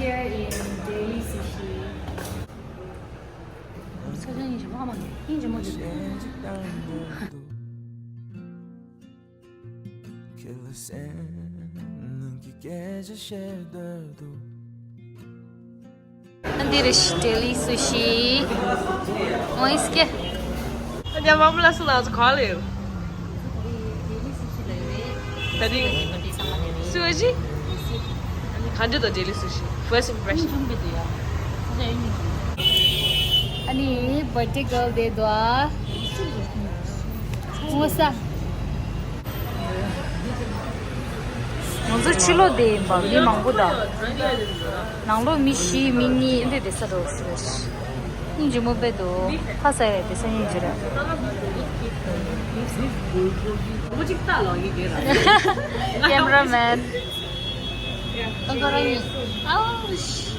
here in Daily Sushi. 사장님 좀 하면 힘좀 줘. Daily Sushi. Vamos esquer. Andiamo vamos lá sulla scuola. Tadi Sushi? 간주도 Daily Sushi. First impression. 아니 birthday girl day doa. 뭐사? 먼저 칠로 돼 봐. 이 망보다. 나로 미시 미니 인데 됐어도 쓰레시. 인지 못 배도 파사에 대선이 지라. 너무 찍다라 이게. Cameraman. 엉거랑이. 아우 씨.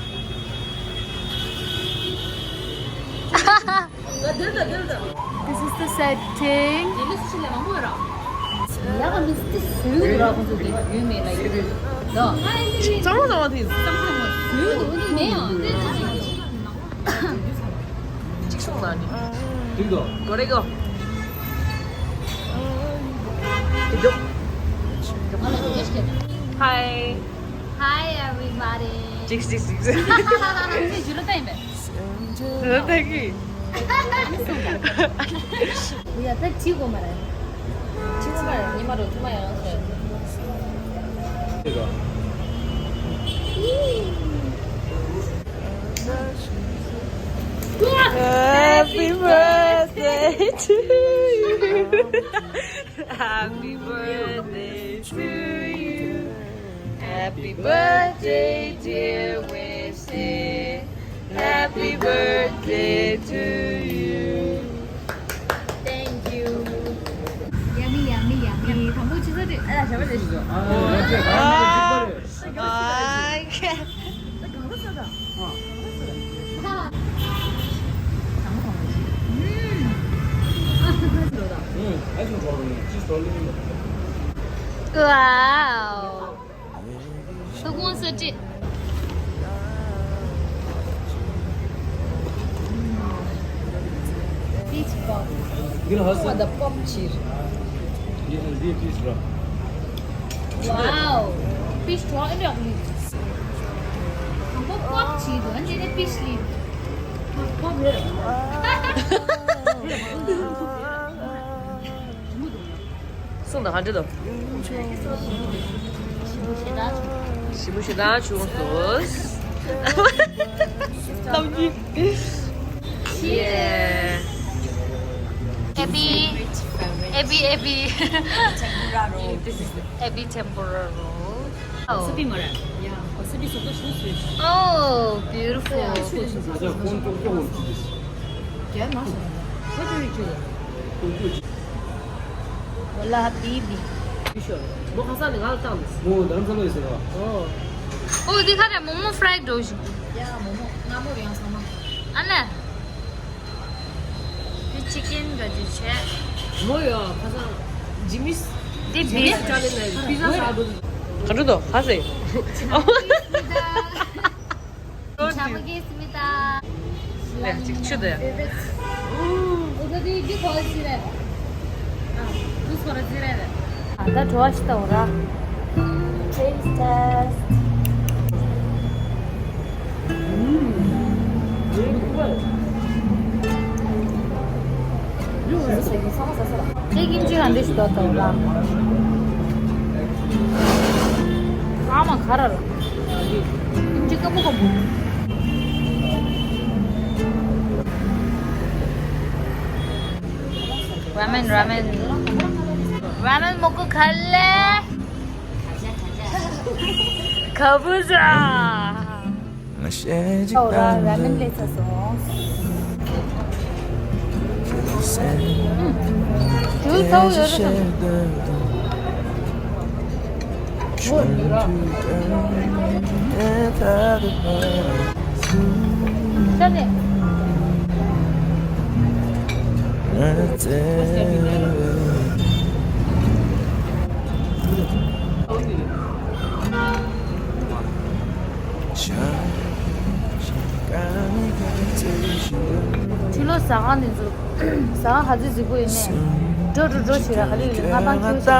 This is the setting. 야가 미스트 수라고 저기 유명해 너. 잠깐만 돼. 찍속 나니. 이거. 거래고. 이거. Hi. Hi everybody. 찍찍찍. 근데 줄었다니까. 그렇다기. 우리가 딱 지고 말해. 지고 말해. 이 말을 정말 알았어요. 이거. Happy birthday to you. Happy birthday to you. Happy birthday, dear Wednesday. Happy birthday to you. Thank you. Yummy, yummy, yummy. 당분 취소돼. 아, 잘못했어. I can't. 아이스크림 좋아하거든요. 치즈 올리는 거. 와우. 소금 쓰지. 비치밥. 이거는 하스. The pop cheese. 이거는 리에 피스라. 와우. 피쉬 좋아해. 한번 꽉 치도 완전히 피쉬.送的还真的。喜不喜欢churros? Love you. Yeah. Abby. Tempura roll. This is Abby tempura roll. Oh. Oh, beautiful. 맞아, 콘 조금 치즈. والله حبيبي. 뭐 가사는 가도 안 됐어. 뭐 다른 사람 있어요. Oh, di kada momo fried doji. 야, 뭐뭐 나물이랑 sama. Anne. Bir chicken gajiche. 뭐야, 가사 지미스. Di beef. 짜는데 피자 사도. 가져도 하세요. 잘 먹겠습니다. 네, 지금 추도야. 우리 이 거지래. 무슨 거지래? 아, 나 좋아하시다 오라. Taste test. 책임지가 안 되시다 왔다 오라. 가만 가라라. 김치 까먹어 뭐. 라멘 먹고 갈래? 가보자. 오라 라멘 레이서서. 좋다고 열어서. 짜네. Shine. chilo sagan is sagan haji zibu ine do chira khali ngaban kyu sa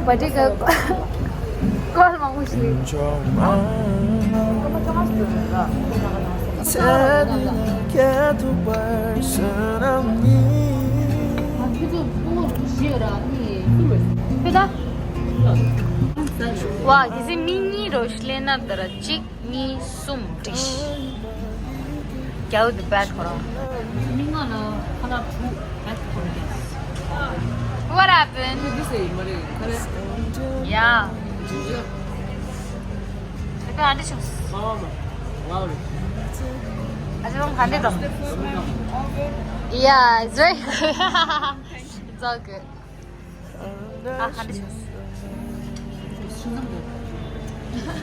Badi ka call mo usually. Wow, this is mini roshleena dara chickni sum dish. Kya ud back karo? Minga na khana thu back karo. What happened? Yeah. Ito ante siya. Asa bang kande to? Yeah, it's very good. It's all good. Kande siya.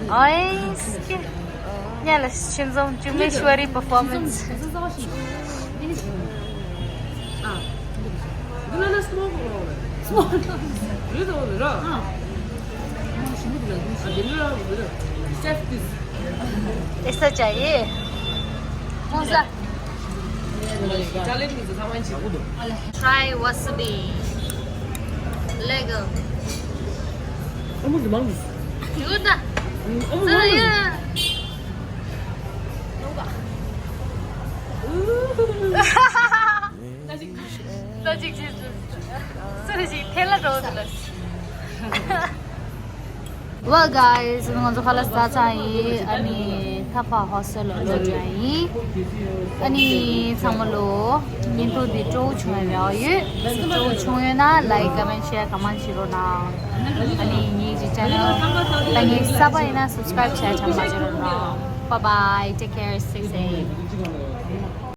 Ay, sige. Nyala, Shinzong Jumeshwari performance. ऐसा चाहिए कौन सा try wasabi Lego 이거 다 Logic Sushi thela dodlas Well guys, nung zo khalas ta chai ani thapa hostel lo jai ani samalo into the to chue myo yu to chue na like comment share comment shiro na ani ni ji channel tangi sabai na subscribe share chama jiro na bye bye take care stay safe